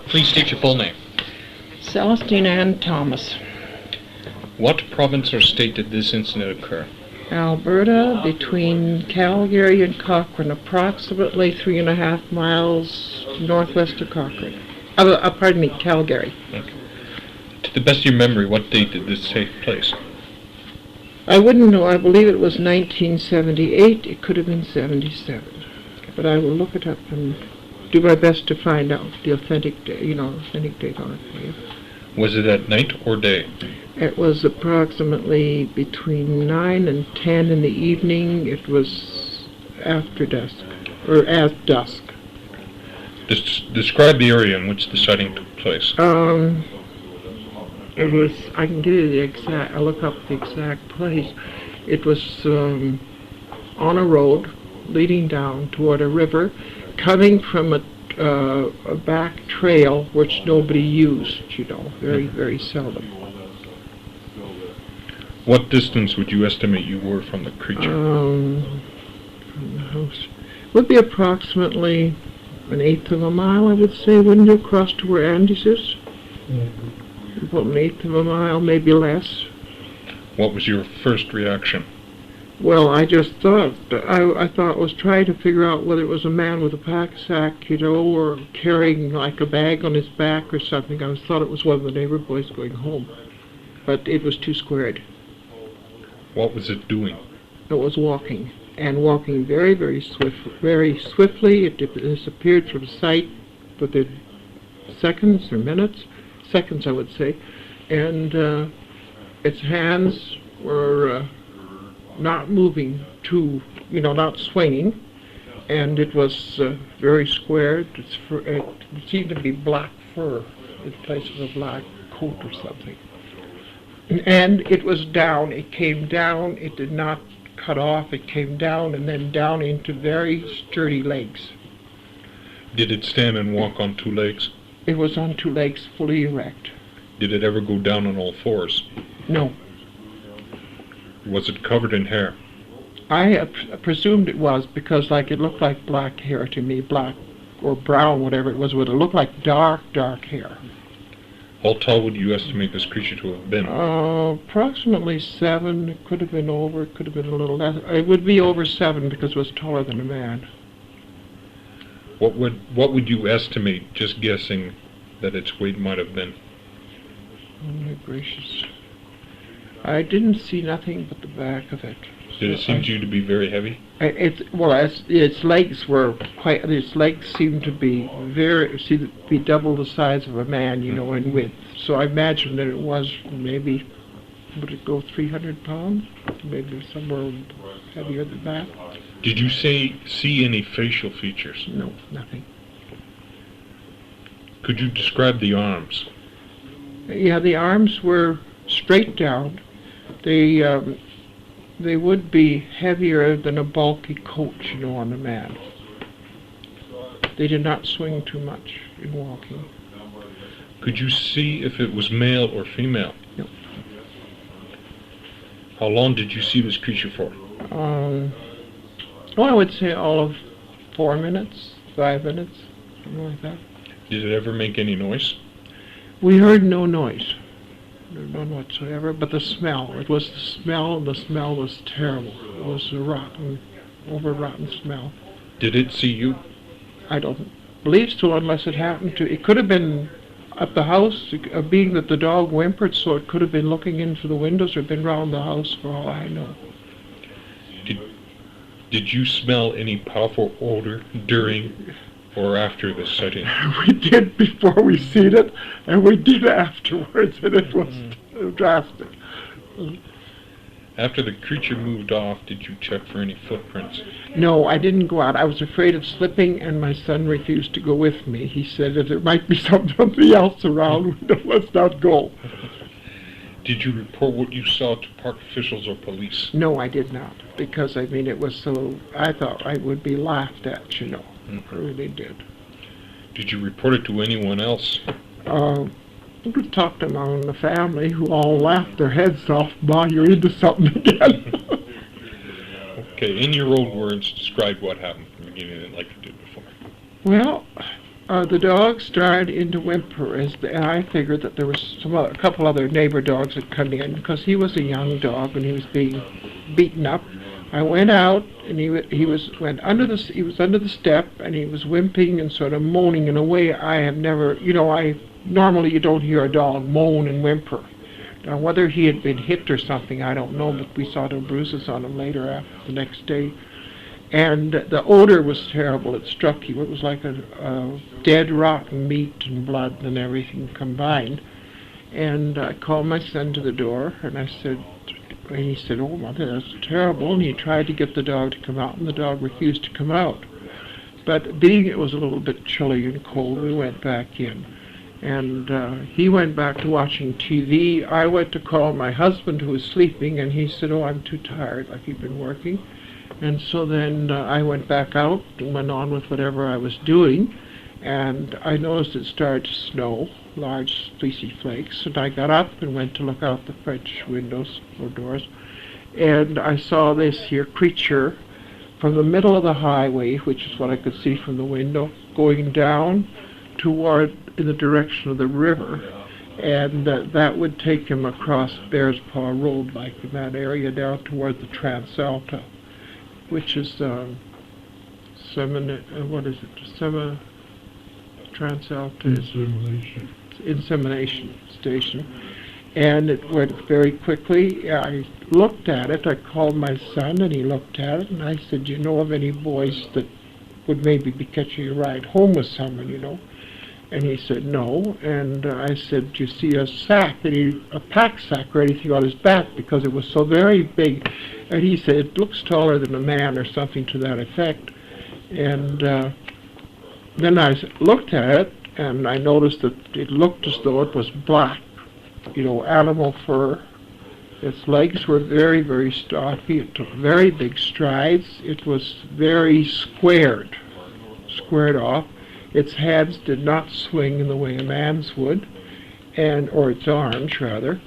Please state your full name. Celestine Ann Thomas. What province or state did this incident occur? Alberta, between Calgary and Cochrane, approximately 3.5 miles northwest of Cochrane. Calgary. Okay. To the best of your memory, what date did this take place? I wouldn't know. I believe it was 1978. It could have been 77. But I will look it up and do my best to find out the authentic date on it for you. Was it at night or day? It was approximately between 9 and 10 in the evening. It was after dusk, or at dusk. Describe the area in which the sighting took place. It was, I can give you the exact, I'll look up the exact place. It was on a road leading down toward a river, coming from a back trail which nobody used, very, very seldom. What distance would you estimate you were from the creature? From the house. It would be approximately 1/8 of a mile, I would say, wouldn't you, across to where Andy's is? Mm-hmm. About 1/8 of a mile, maybe less. What was your first reaction? Well, I just thought, I thought was trying to figure out whether it was a man with a pack sack, or carrying like a bag on his back or something. I thought it was one of the neighbor boys going home. But it was too squared. What was it doing? It was walking, and walking very, very swiftly. It disappeared from sight within seconds or minutes. Seconds, I would say. And its hands were not moving not swinging, and it was very squared. It seemed to be black fur in place of a black coat or something. And it was down. It came down. It did not cut off. It came down and then down into very sturdy legs. Did it stand and walk on two legs? It was on two legs, fully erect. Did it ever go down on all fours? No. Was it covered in hair? I presumed it was, because it looked like black hair to me, black or brown, whatever it was. It looked like dark, dark hair. How tall would you estimate this creature to have been? Approximately 7. It could have been over. It could have been a little less. It would be over 7 because it was taller than a man. What would you estimate, just guessing, that its weight might have been? Oh my gracious! I didn't see nothing but the back of it. Did it seem to you to be very heavy? Its legs were quite. Its legs seemed to be double the size of a man, in width. So I imagined that it was maybe, would it go 300 pounds? Maybe somewhere heavier than that. Did you see any facial features? No, nothing. Could you describe the arms? Yeah, the arms were straight down. They would be heavier than a bulky coat, on a man. They did not swing too much in walking. Could you see if it was male or female? No. How long did you see this creature for? I would say all of 4 minutes, 5 minutes, something like that. Did it ever make any noise? We heard no noise. None whatsoever, but the smell. It was the smell, and the smell was terrible. It was a rotten smell. Did it see you? I don't believe so, unless it happened to. It could have been at the house, being that the dog whimpered, so it could have been looking into the windows or been round the house, for all I know. Did you smell any powerful odor during or after the sighting? We did before we seen it, and we did afterwards, and it was drastic. After the creature moved off, did you check for any footprints? No, I didn't go out. I was afraid of slipping, and my son refused to go with me. He said that there might be something else around. Let's not go. Did you report what you saw to park officials or police? No, I did not, because, it was so, I thought I would be laughed at, I really did. Did you report it to anyone else? We talked among the family, who all laughed their heads off. "Ma, you're into something again." Okay, in your own words, describe what happened from the beginning like you did before. Well, The dog started into whimper, and I figured that there was a couple other neighbor dogs had come in because he was a young dog and he was being beaten up. I went out and he was under the step and he was whimpering and sort of moaning in a way I have never, normally you don't hear a dog moan and whimper. Now whether he had been hit or something, I don't know, but we saw no bruises on him later after the next day. And the odor was terrible. It struck you. It was like a dead, rotten meat and blood and everything combined. And I called my son to the door, and he said, "Oh, Mother, that's terrible." And he tried to get the dog to come out, and the dog refused to come out. But being it was a little bit chilly and cold, we went back in. And he went back to watching TV. I went to call my husband, who was sleeping, and he said, "Oh, I'm too tired," like he'd been working. And so then I went back out and went on with whatever I was doing, and I noticed it started to snow, large fleecy flakes, and I got up and went to look out the French windows or doors, and I saw this here creature from the middle of the highway, which is what I could see from the window, going down in the direction of the river, and that would take him across Bears Paw Road, like in that area, down toward the Transalta, which is Transalta insemination station, and it went very quickly. I looked at it. I called my son, and he looked at it, and I said, "Do you know of any boys that would maybe be catching a ride home with someone, And he said, "No." And I said, "Do you see a sack, a pack sack or anything on his back?" Because it was so very big. And he said, "It looks taller than a man," or something to that effect. And then I looked at it, and I noticed that it looked as though it was black, animal fur. Its legs were very, very stocky. It took very big strides. It was very squared off. Its hands did not swing in the way a man's would, or its arms, rather.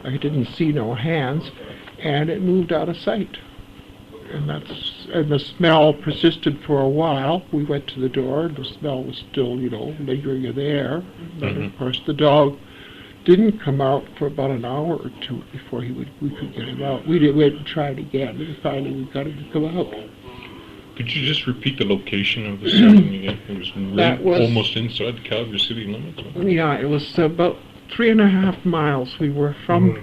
I didn't see no hands, and it moved out of sight. And the smell persisted for a while. We went to the door, and the smell was still, lingering there. But of course, the dog didn't come out for about an hour or two before we could get him out. We went and tried again, and finally we got him to come out. Could you just repeat the location of the sighting again? It was almost inside the Calgary city limits? Yeah, it was about 3.5 miles we were from.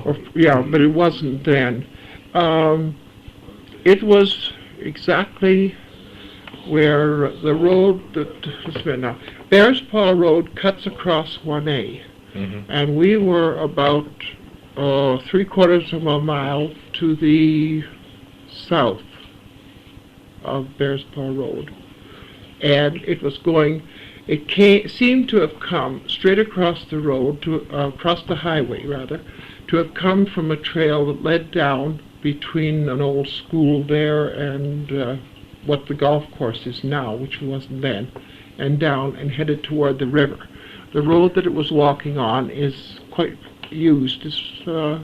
But it wasn't then. It was exactly where the road that has been now. Bears Paw Road cuts across 1A. And we were about 3/4 of a mile to the south of Bears Paw Road, and it seemed to have come straight across the road, across the highway rather, to have come from a trail that led down between an old school there and what the golf course is now, which wasn't then, and down and headed toward the river. The road that it was walking on is quite used. It's a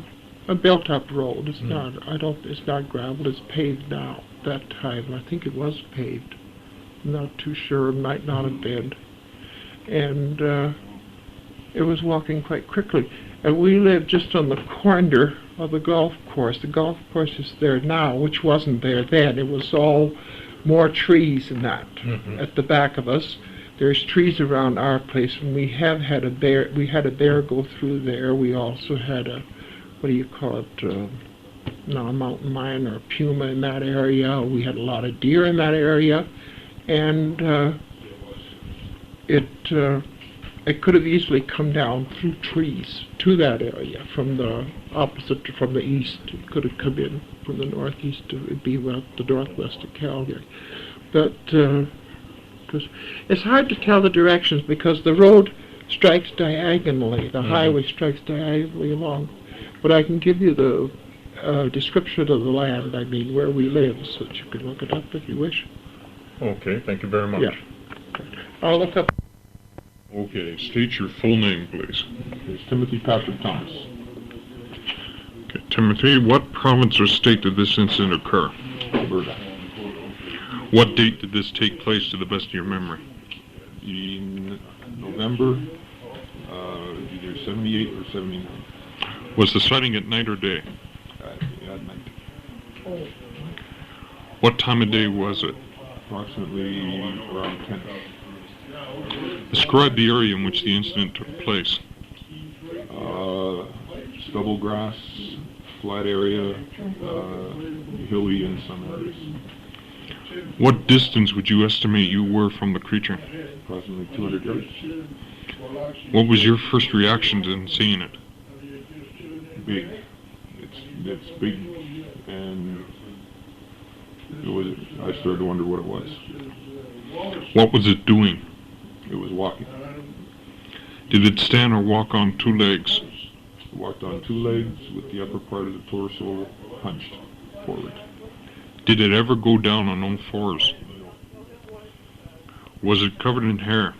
built-up road. It's not. It's not gravel. It's paved now. That time, I think it was paved. I'm not too sure. It might not have been. And it was walking quite quickly. And we lived just on the corner of the golf course. The golf course is there now, which wasn't there then. It was all more trees than that at the back of us. There's trees around our place, and we have had a bear. We had a bear go through there. We also had a, not a mountain lion or a puma in that area. We had a lot of deer in that area, and it could have easily come down through trees to that area from the east. It could have come in from the northeast. It would be about the northwest of Calgary, but it's hard to tell the directions because the road strikes diagonally. The highway strikes diagonally along. But I can give you the description of the land, where we live, so that you can look it up if you wish. Okay, thank you very much. Yeah. I'll look up. Okay, state your full name, please. It's Timothy Patrick Thomas. Okay, Timothy, what province or state did this incident occur? Alberta. What date did this take place to the best of your memory? in November, either 78 or 79. Was the sighting at night or day? At night. What time of day was it? Approximately around 10. Describe the area in which the incident took place. Stubble grass, flat area, hilly in some areas. What distance would you estimate you were from the creature? Approximately 200 yards. What was your first reaction to seeing it? Big. It's big, and I started to wonder what it was. What was it doing? It was walking. Did it stand or walk on two legs? It walked on two legs with the upper part of the torso hunched forward. Did it ever go down on all fours? Was it covered in hair?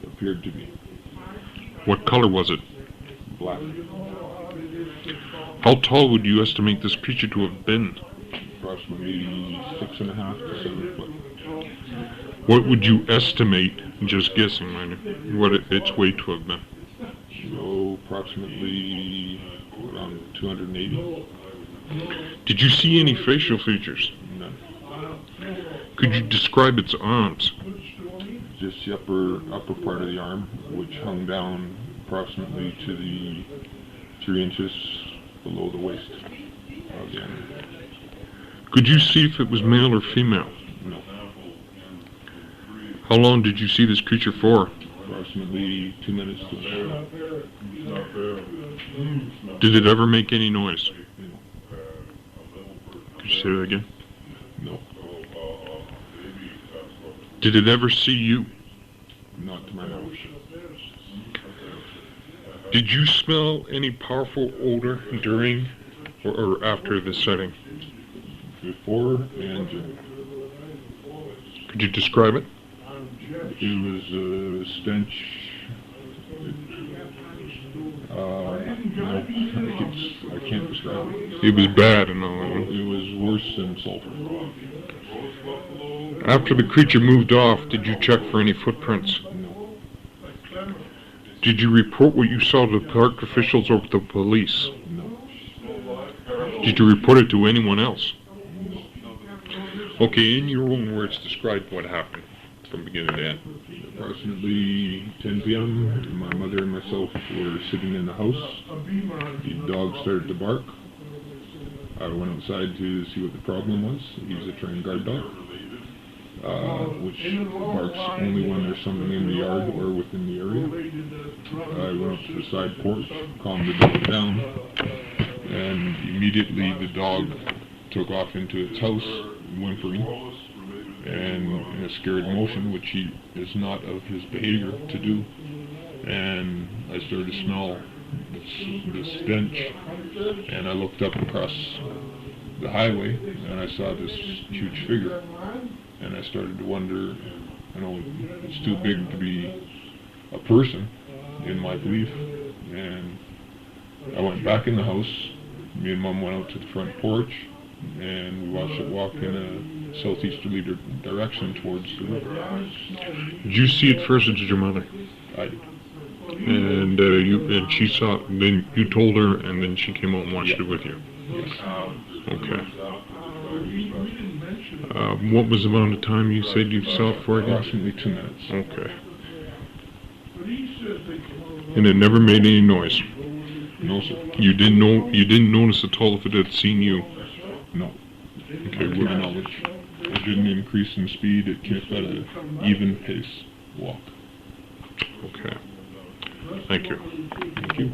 It appeared to be. What color was it? Black. How tall would you estimate this creature to have been? Approximately 6.5 to 7 foot. What would you estimate, just guessing, mind, what its weight to have been? So approximately around 280. Did you see any facial features? None. Could you describe its arms? Just the upper part of the arm, which hung down approximately to the 3 inches below the waist of the animal. Could you see if it was male or female? No. How long did you see this creature for? Approximately 2 minutes to an hour. Did it ever make any noise? No. Could you say that again? No. Did it ever see you? Not to my knowledge. Did you smell any powerful odor during or after the sighting? Before and during. Could you describe it? It was a stench. No, I can't describe it. It was bad and all. It was worse than sulfur. After the creature moved off, did you check for any footprints? No. Did you report what you saw to the park officials or the police? No. Did you report it to anyone else? No. Okay, in your own words, describe what happened from beginning to end. Approximately 10 p.m., my mother and myself were sitting in the house. The dog started to bark. I went outside to see what the problem was. He's a trained guard dog, which barks only when there's something in the yard or within the area. I went up to the side porch, calmed the dog down, and immediately the dog took off into its house, whimpering, and in a scared motion, which he is not of his behavior to do. And I started to smell this stench, and I looked up across the highway, and I saw this huge figure, and I started to wonder, it's too big to be a person, in my belief, and I went back in the house. Me and Mom went out to the front porch, and we watched it walk in a southeasterly direction towards the river. Did you see it first, or did your mother? I did. And she saw it, then you told her, and then she came out and watched it with you? Yes. Okay. What was the amount of time you said you saw it for again? Approximately 2 minutes. Okay. And it never made any noise? No, sir. You didn't notice at all if it had seen you? No. Okay. To my knowledge, it didn't increase in speed. It kept at an even pace walk. Okay. Thank you. Thank you.